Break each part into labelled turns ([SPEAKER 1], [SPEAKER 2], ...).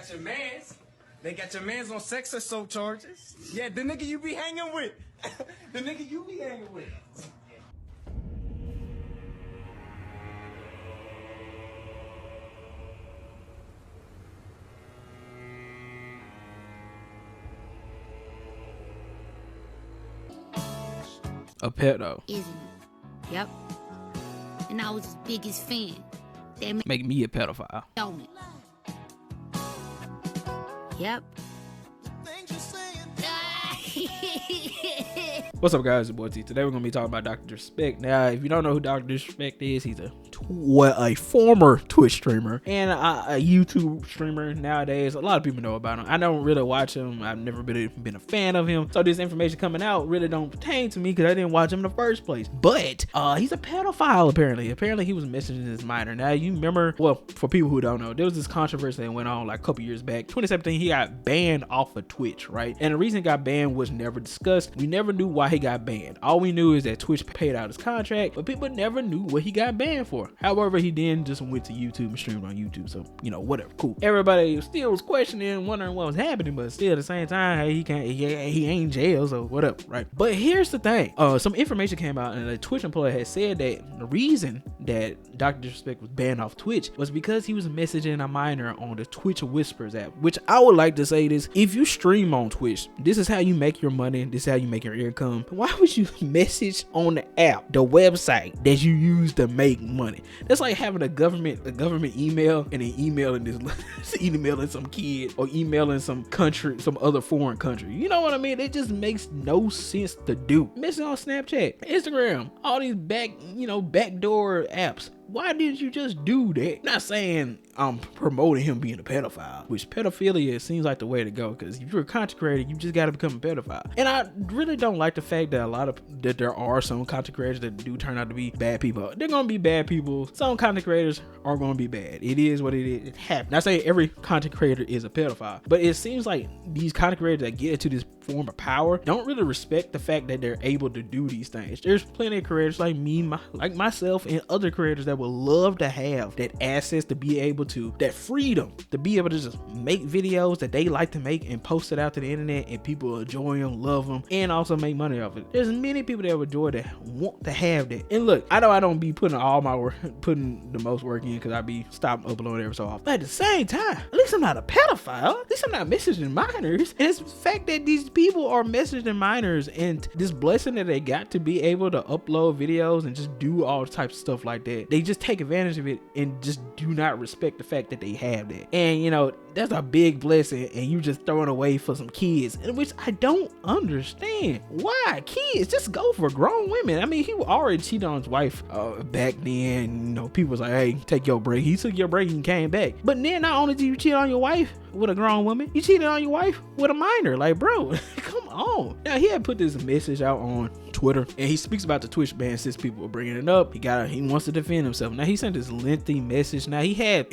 [SPEAKER 1] got your mans. They got your mans on sex assault charges. Yeah, the nigga you be hanging with. The nigga you be hanging with.
[SPEAKER 2] A pedo.
[SPEAKER 3] Isn't it? Yep. And I was his biggest fan. That
[SPEAKER 2] Make me a pedophile.
[SPEAKER 3] on it. Yep.
[SPEAKER 2] What's up, guys? It's your boy T. Today we're gonna be talking about Dr. Disrespect. Now, if you don't know who Dr. Disrespect is, he's a former Twitch streamer and a YouTube streamer nowadays. A lot of people know about him. I don't really watch him. I've never been a fan of him. So this information coming out really don't pertain to me because I didn't watch him in the first place. But he's a pedophile apparently. Apparently he was messaging his minor. Now you remember, well, for people who don't know, there was this controversy that went on like a couple years back. 2017, he got banned off of Twitch, right? And the reason he got banned was never discussed. We never knew why he got banned. All we knew is that Twitch paid out his contract, but people never knew what he got banned for. However, he then just went to YouTube and streamed on YouTube. So, you know, whatever, cool. Everybody still was questioning, wondering what was happening, but still at the same time, hey, he ain't in jail, so whatever, right? But here's the thing. Some information came out and a Twitch employee had said that the reason that Dr. Disrespect was banned off Twitch was because he was messaging a minor on the Twitch Whispers app, which I would like to say this: if you stream on Twitch, this is how you make your money, this is how you make your income. Why would you message on the app, the website that you use to make money? That's like having a government email and then emailing emailing some kid or emailing some country, some other foreign country. You know what I mean? It just makes no sense to do. Message on Snapchat, Instagram, all these backdoor apps. Why didn't you just do that? Not saying I'm promoting him being a pedophile, which pedophilia seems like the way to go, because if you're a content creator, you just got to become a pedophile. And I really don't like the fact that there are some content creators that do turn out to be bad people. They're gonna be bad people. Some content creators are gonna be bad. It is what it is. It happens. Not saying every content creator is a pedophile, but it seems like these content creators that get into this form of power don't really respect the fact that they're able to do these things. There's plenty of creators like me, like myself, and other creators that would love to have that access to be able to, that freedom to be able to just make videos that they like to make and post it out to the internet, and people enjoy them, love them, and also make money off it. There's many people that would enjoy that, want to have that. And look, I know I don't be putting all my work, putting the most work in, because I be stopping uploading every so often. But at the same time, at least I'm not a pedophile. At least I'm not messaging minors. And it's the fact that these people are messaging minors, and this blessing that they got to be able to upload videos and just do all types of stuff like that, they just take advantage of it and just do not respect the fact that they have that. And you know, that's a big blessing, and you just throwing away for some kids, which I don't understand. Why kids? Just go for grown women. I mean, he already cheated on his wife back then. You know, people was like, hey, take your break. He took your break and came back. But then not only did you cheat on your wife with a grown woman, you cheated on your wife with a minor. Like, bro, come on. Now, he had put this message out on Twitter, and he speaks about the Twitch ban since people were bringing it up. He wants to defend himself. Now, he sent this lengthy message. Now, he had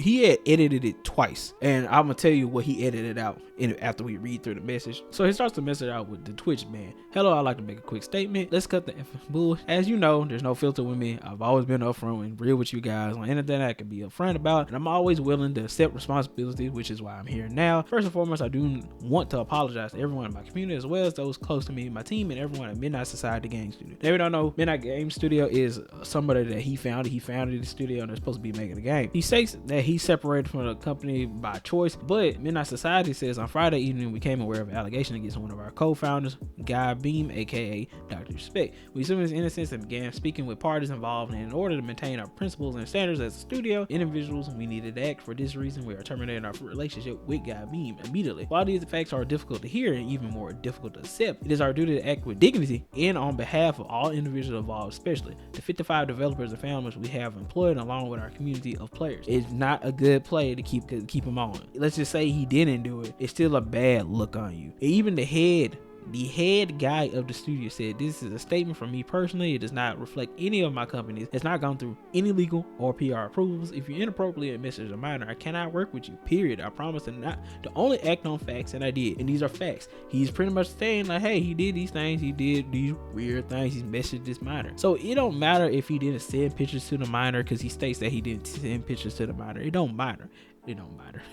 [SPEAKER 2] edited it twice, and I'm gonna tell you what he edited out after we read through the message. So he starts the message out with the Twitch ban. Hello, I'd like to make a quick statement. Let's cut the effing bull. As you know, there's no filter with me. I've always been upfront and real with you guys on anything I can be upfront about, and I'm always willing to accept responsibility, which is why I'm here now. First and foremost, I do want to apologize to everyone in my community, as well as those close to me, my team, and everyone at Midnight Society Game Studio. If you don't know, Midnight Game Studio is somebody that he founded. He founded the studio, and they're supposed to be making a game. He states that he separated from the company by choice, but Midnight Society says on Friday evening we became aware of an allegation against one of our co-founders, Guy Beam, aka Dr. Respect. We assumed his innocence and began speaking with parties involved, and in order to maintain our principles and standards as a studio individuals, we needed to act. For this reason, we are terminating our relationship with Guy Beam immediately. While these facts are difficult to hear and even more difficult to accept, it is our duty to act with dignity and on behalf of all individuals involved, especially the 55 developers and founders we have employed along with our community of players. It's not a good play to keep him on. Let's just say he didn't do it. It's still a bad look on you. And even the head guy of the studio said, this is a statement from me personally. It does not reflect any of my companies. It's not gone through any legal or PR approvals. If you're inappropriately message a minor, I cannot work with you, period. I promise to only act on facts, and I did. And these are facts. He's pretty much saying like, hey, he did these things. He did these weird things. He's messaged this minor. So it don't matter if he didn't send pictures to the minor, because he states that he didn't send pictures to the minor. It don't matter. It don't matter.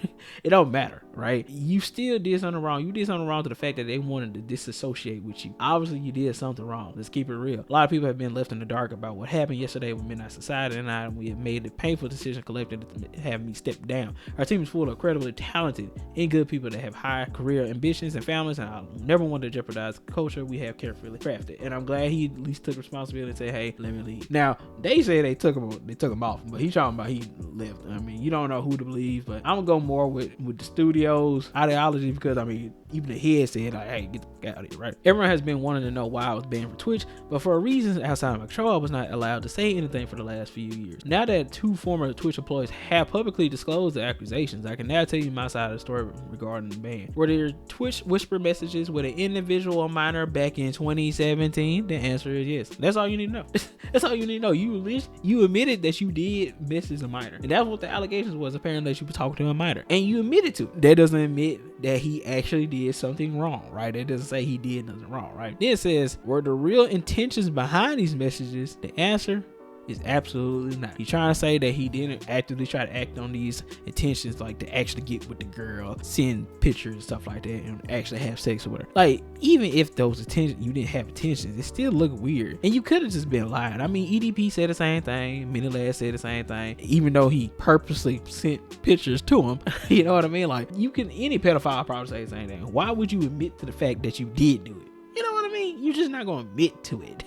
[SPEAKER 2] It don't matter. right? You still did something wrong. You did something wrong to the fact that they wanted to disassociate with you. Obviously, you did something wrong. Let's keep it real. A lot of people have been left in the dark about what happened yesterday with Midnight Society, and we have made the painful decision collectively to have me step down. Our team is full of incredibly talented and good people that have high career ambitions and families, and I never want to jeopardize the culture we have carefully crafted. And I'm glad he at least took responsibility and said, hey, let me leave. Now, they say they took him off, but he's talking about he left. I mean, you don't know who to believe, but I'm gonna go more with the studio's ideology, because I mean, even the head said like, hey, get the fuck out of here, right? Everyone has been wanting to know why I was banned from Twitch, but for a reason outside of my control, I was not allowed to say anything for the last few years. Now that 2 former Twitch employees have publicly disclosed the accusations, I can now tell you my side of the story regarding the ban. Were there Twitch whisper messages with an individual minor back in 2017? The answer is yes. That's all you need to know. That's all you need to know. You admitted that you did message a minor, and that's what the allegations was. Apparently that you were talking to a minor, and you admitted to it. That doesn't admit that he actually did something wrong, right? It doesn't say he did nothing wrong, right? Then it says, were the real intentions behind these messages? The answer is absolutely not. He's trying to say that he didn't actively try to act on these intentions, like to actually get with the girl, send pictures and stuff like that, and actually have sex with her. Like, even if those intentions, you didn't have intentions, it still look weird. And you could have just been lying. I mean, EDP said the same thing, Minilad said the same thing, even though he purposely sent pictures to him. You know what I mean? Like, any pedophile probably say the same thing. Why would you admit to the fact that you did do it? You know what I mean? You're just not going to admit to it.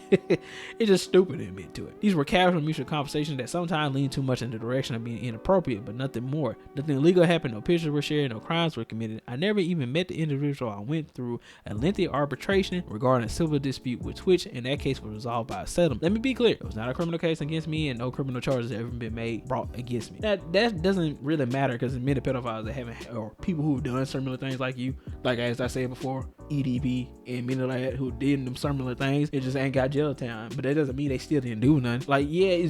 [SPEAKER 2] It's just stupid to admit to it. These were casual mutual conversations that sometimes lean too much in the direction of being inappropriate, but nothing more. Nothing illegal happened. No pictures were shared. No crimes were committed. I never even met the individual. I went through a lengthy arbitration regarding a civil dispute with Twitch, and that case was resolved by a settlement. Let me be clear. It was not a criminal case against me, and no criminal charges have ever been brought against me. That doesn't really matter, because there's many pedophiles that haven't, or people who've done similar things like you, like as I said before, EDP and Minilad, who did them similar things. It just ain't got jail time, but that doesn't mean they still didn't do nothing. Like, yeah,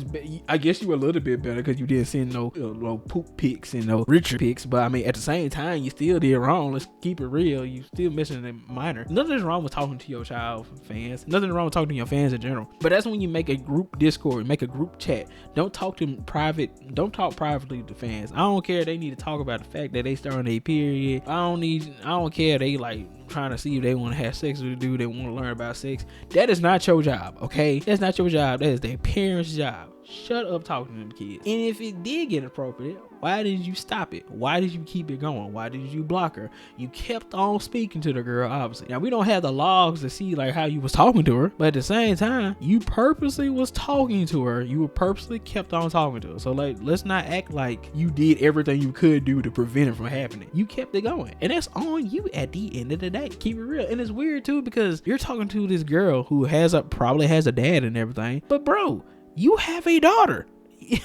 [SPEAKER 2] I guess you were a little bit better because you didn't send no poop pics and no Richard pics, but I mean, at the same time, you still did wrong. Let's keep it real. You still missing a minor. Nothing's wrong with talking to your child fans. Nothing wrong with talking to your fans in general. But that's when you make a group Discord, make a group chat. Don't talk to them private. Don't talk privately to fans. I don't care. They need to talk about the fact that they starting their period. I don't care. They like trying to see if they want to have sex with a dude, they want to learn about sex. That is not your job, okay? That's not your job. That is their parents' job. Shut up talking to them kids. And if it did get appropriate, why did you stop it? Why did you keep it going? Why did you block her? You kept on speaking to the girl, obviously. Now, we don't have the logs to see like how you was talking to her, but at the same time, you purposely was talking to her. You purposely kept on talking to her. So like, let's not act like you did everything you could do to prevent it from happening. You kept it going, and that's on you at the end of the day. Keep it real. And it's weird too, because you're talking to this girl who probably has a dad and everything, but bro, you have a daughter.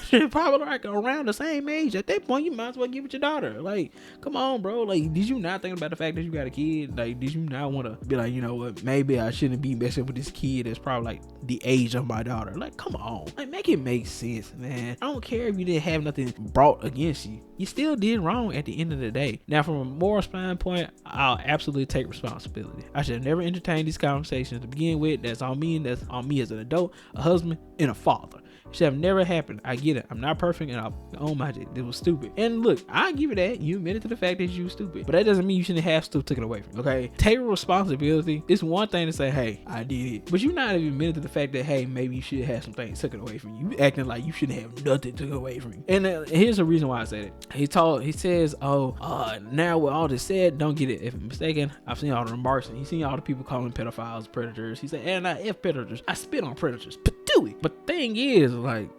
[SPEAKER 2] You're probably like around the same age. At that point, you might as well give it your daughter. Like, come on, bro. Like, did you not think about the fact that you got a kid? Like, did you not want to be like, you know what, maybe I shouldn't be messing with this kid that's probably like the age of my daughter? Like, come on. Like, make it make sense, man. I don't care if you didn't have nothing brought against you. You still did wrong at the end of the day. Now, from a moral standpoint, I'll absolutely take responsibility. I should have never entertained these conversations to begin with. That's on me, and that's on me as an adult, a husband, and a father. It should have never happened. I get it. I'm not perfect, and I own my shit. It was stupid. And look, I give it that. You admitted to the fact that you were stupid, but that doesn't mean you shouldn't have stuff taken away from you, okay? Take responsibility. It's one thing to say, hey, I did it, but you're not even admitted to the fact that, hey, maybe you should have some things taken away from you. You acting like you shouldn't have nothing taken away from you. And here's the reason why I said it. He says, now with all this said, don't get it if I'm mistaken. I've seen all the remarks, and he's seen all the people calling pedophiles predators. He said, and I F predators. I spit on predators. Do it. But the thing is, like,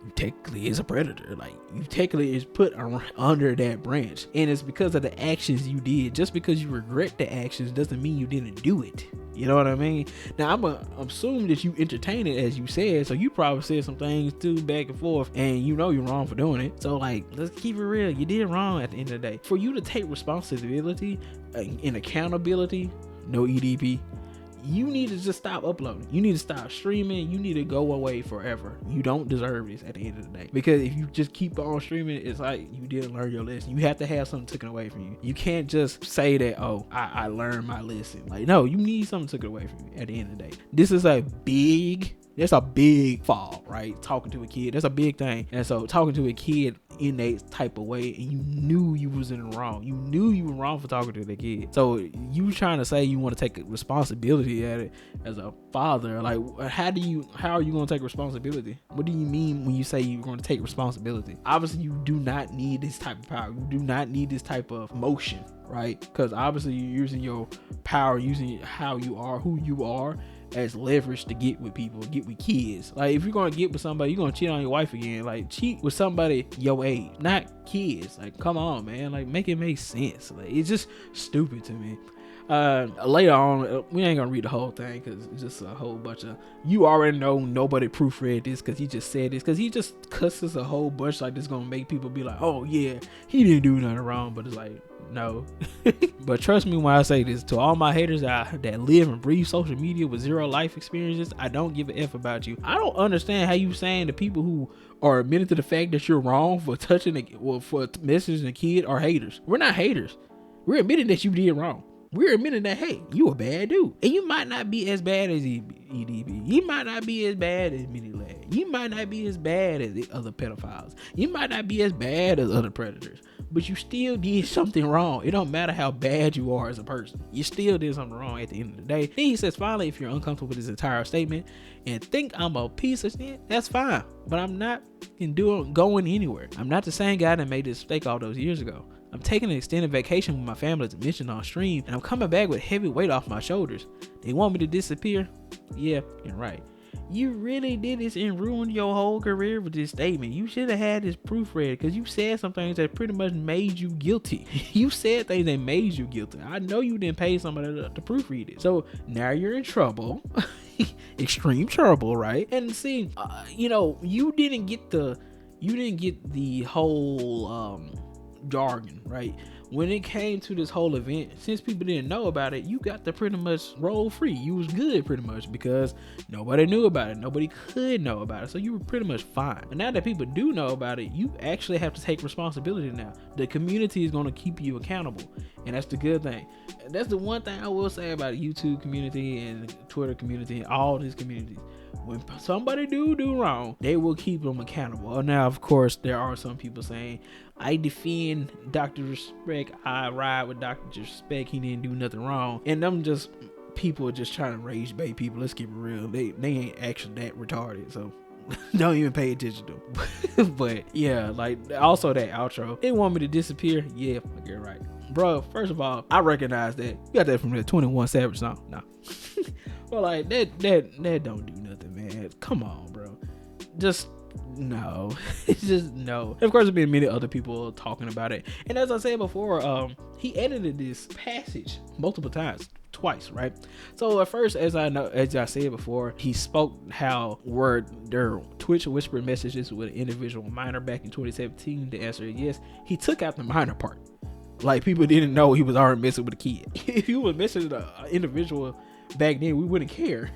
[SPEAKER 2] you technically is a predator. Like, you technically is put under that branch, and it's because of the actions you did. Just because you regret the actions doesn't mean you didn't do it. You know what I mean? Now, I'm assuming that you entertain it, as you said, so you probably said some things too back and forth, and you know you're wrong for doing it. So like, let's keep it real. You did wrong at the end of the day. For you to take responsibility and accountability, no EDP, you need to just stop uploading. You need to stop streaming. You need to go away forever. You don't deserve this at the end of the day. Because if you just keep on streaming, it's like you didn't learn your lesson. You have to have something taken away from you. You can't just say that, oh, I learned my lesson. Like, no, you need something taken away from you at the end of the day. This is a big That's a big fall, right? Talking to a kid, that's a big thing. And so talking to a kid in a type of way, and you knew you was in the wrong. You knew you were wrong for talking to the kid. So you trying to say you want to take responsibility at it as a father. Like, how are you going to take responsibility? What do you mean when you say you're going to take responsibility? Obviously, you do not need this type of power. You do not need this type of motion, right? Because obviously you're using your power, using how you are, who you are, as leverage to get with people, get with kids. Like, if you're gonna get with somebody, you're gonna cheat on your wife again. Like, cheat with somebody your age, not kids. Like, come on, man. Like, make it make sense. Like, it's just stupid to me. Later on, we ain't gonna read the whole thing because it's just a whole bunch of, you already know nobody proofread this because he just said this, because he just cusses a whole bunch like this, gonna make people be like, oh yeah, he didn't do nothing wrong. But it's like, no. But trust me when I say this, to all my haters that live and breathe social media with zero life experiences, I don't give a F about you. I don't understand how you saying the people who are admitting to the fact that you're wrong for touching for messaging a kid are haters. We're not haters. We're admitting that you did wrong. We're admitting that, hey, you a bad dude. And you might not be as bad as EDB. You might not be as bad as Mini Lad. You might not be as bad as the other pedophiles. You might not be as bad as other predators. But you still did something wrong. It don't matter how bad you are as a person. You still did something wrong at the end of the day. Then he says, finally, if you're uncomfortable with his entire statement and think I'm a piece of shit, that's fine. But I'm not going anywhere. I'm not the same guy that made this mistake all those years ago. I'm taking an extended vacation with my family, as mentioned on stream, and I'm coming back with heavy weight off my shoulders. They want me to disappear? Yeah, you're right. You really did this and ruined your whole career with this statement. You should have had this proofread, because you said some things that pretty much made you guilty. You said things that made you guilty. I know you didn't pay somebody to proofread it. So now you're in trouble. Extreme trouble, right? And see, you didn't get the whole jargon, right? When it came to this whole event, since people didn't know about it, you got to pretty much roll free. You was good pretty much because nobody knew about it. Nobody could know about it. So you were pretty much fine. But now that people do know about it, you actually have to take responsibility now. The community is going to keep you accountable. And that's the good thing. And that's the one thing I will say about the YouTube community and the Twitter community and all these communities. When somebody do wrong, they will keep them accountable. Now, of course, there are some people saying, I defend Dr. Respect, I ride with Dr. Respect, he didn't do nothing wrong. And them just people just trying to rage bait people. Let's keep it real. They ain't actually that retarded, so don't even pay attention to them. But yeah, like also that outro, they want me to disappear. Yeah, you're right, bro. First of all, I recognize that you got that from the 21 Savage song. No. Well, like that don't do nothing, man. Come on, bro. Just no. It's just no. And of course, there's been many other people talking about it. And as I said before, he edited this passage multiple times. Twice, right? So at first, as I said before, he spoke how their Twitch whispered messages with an individual minor back in 2017. The answer is yes. He took out the minor part. Like, people didn't know he was already messing with a kid. If he was messing with an individual back then, we wouldn't care.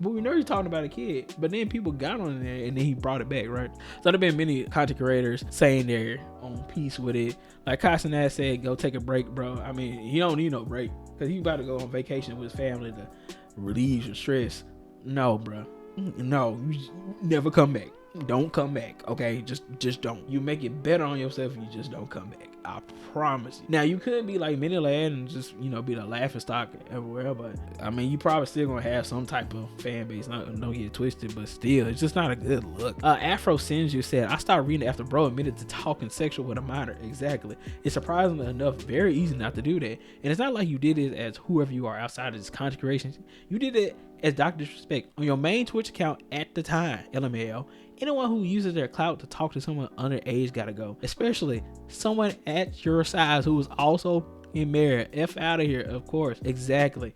[SPEAKER 2] But we know he's talking about a kid. But then people got on there and then he brought it back, right? So there have been many content creators saying they're on peace with it. Like Castanet said, go take a break, bro. I mean, he don't need no break because he about to go on vacation with his family to relieve your stress. No, bro. No, you never come back. Don't come back, okay? Just don't. You make it better on yourself if you just don't come back. I promise you. Now, you could be like Mini Lad and just, be the laughing stock everywhere, but I mean, you probably still gonna have some type of fan base. Don't get it twisted, but still, it's just not a good look. Afro Sins you said, I started reading after bro admitted to talking sexual with a minor. Exactly. It's surprisingly enough very easy not to do that. And it's not like you did it as whoever you are outside of this content creation. You did it as Dr. Disrespect on your main Twitch account at the time, LMAO. Anyone who uses their clout to talk to someone underage gotta go, especially someone at your size who is also in married. F out of here, of course. Exactly.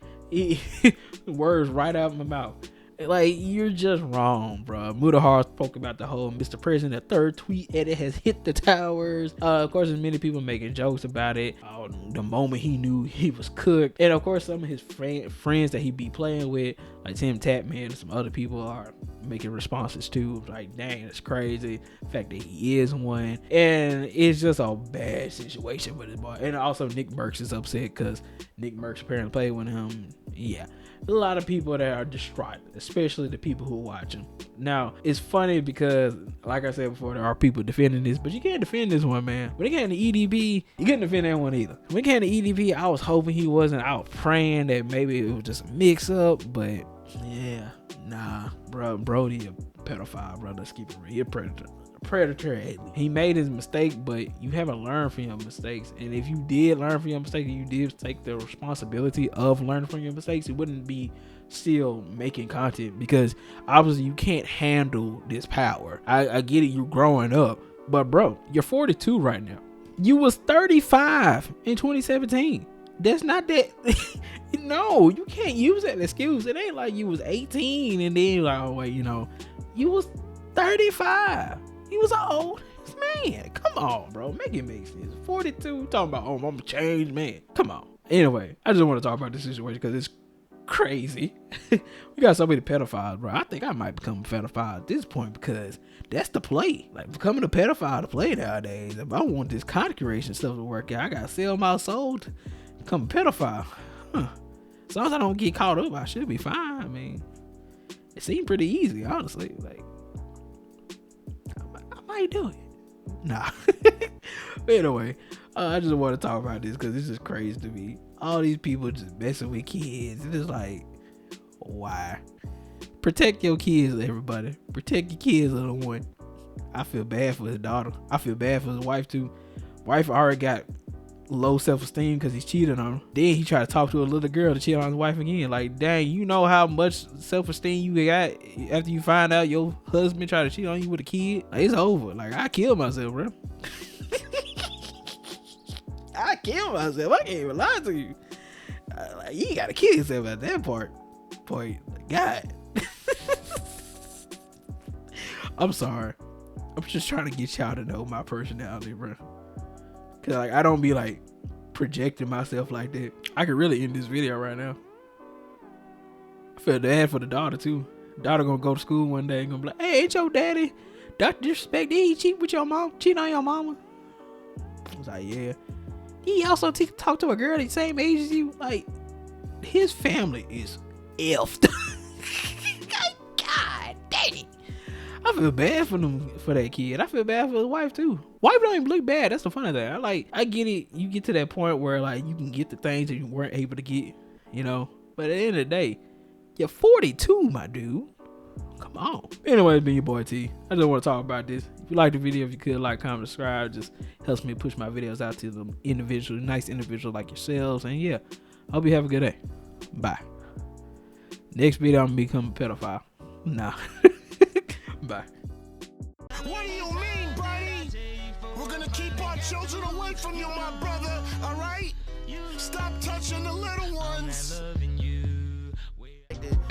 [SPEAKER 2] Words right out of my mouth. Like, you're just wrong, bro. Mudahar spoke about the whole Mr. President, the third tweet edit has hit the towers. Of course, there's many people making jokes about it. The moment he knew he was cooked. And of course, some of his friends that he be playing with, like Tim Tapman and some other people, are making responses too. Like, dang, that's crazy. The fact that he is one. And it's just a bad situation with his boy. And also, Nick Merckx is upset because Nick Merckx apparently played with him. Yeah. a lot of people that are distraught, especially the people who watch him. Now, it's funny because, like I said before, there are people defending this, but you can't defend this one, man. When it came to EDP, you couldn't defend that one either. When it came to EDP, I was hoping he wasn't out praying that maybe it was just a mix-up, but yeah, nah, bro, Brody a pedophile, bro. Let's keep it real. He a predator. He made his mistake, but you haven't learned from your mistakes. And if you did learn from your mistakes, you did take the responsibility of learning from your mistakes, it wouldn't be still making content, because obviously you can't handle this power. I get it, you growing up, but bro, you're 42 right now. You was 35 in 2017. That's not that. No, you can't use that excuse. It ain't like you was 18 and then like, oh wait, you was 35. He was an old man. Come on, bro. Make it make sense. 42, talking about, oh, I'm a changed man. Come on. Anyway, I just want to talk about this situation because it's crazy. We got so many pedophiles, bro. I think I might become a pedophile at this point, because that's the play. Like, becoming a pedophile to play nowadays. If I want this content creation stuff to work out, I gotta sell my soul to become a pedophile. As long as I don't get caught up, I should be fine. I mean, it seemed pretty easy, honestly. Like, I might do it. Nah. But anyway, I just want to talk about this because this is crazy to me. All these people just messing with kids. It's just like, why? Protect your kids, everybody. Protect your kids, little one. I feel bad for his daughter. I feel bad for his wife too. Wife already got low self-esteem because he's cheating on her. Then he tried to talk to a little girl to cheat on his wife again. Like, dang, you know how much self-esteem you got after you find out your husband tried to cheat on you with a kid? Like, it's over. Like, I killed myself, bro. I killed myself. I can't even lie to you. Like, you gotta kill yourself at that point. God. I'm sorry. I'm just trying to get y'all to know my personality, bro. Cause like, I don't be like projecting myself like that. I could really end this video right now. I feel bad for the daughter too. Daughter gonna go to school one day and gonna be like, hey, ain't your daddy Dr. Disrespect? Did he cheat with your mom? Cheat on your mama? I was like, yeah. He also talked to a girl the same age as you. Like, his family is effed. God dang it. I feel bad for that kid. I feel bad for his wife too. Wife don't even look bad. That's the funny thing. I get it. You get to that point where like you can get the things that you weren't able to get, But at the end of the day, you're 42, my dude. Come on. Anyway, it's been your boy T. I just want to talk about this. If you like the video, if you could like, comment, subscribe, just helps me push my videos out to the nice individuals like yourselves. And yeah, I hope you have a good day. Bye. Next video, I'm gonna become a pedophile. Nah. Bye.
[SPEAKER 4] What do you mean, buddy? We're gonna keep our children away from you, my brother, alright? Stop touching the little ones.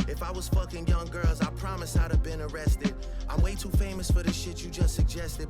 [SPEAKER 4] If I was fucking young girls, I promise I'd have been arrested. I'm way too famous for the shit you just suggested.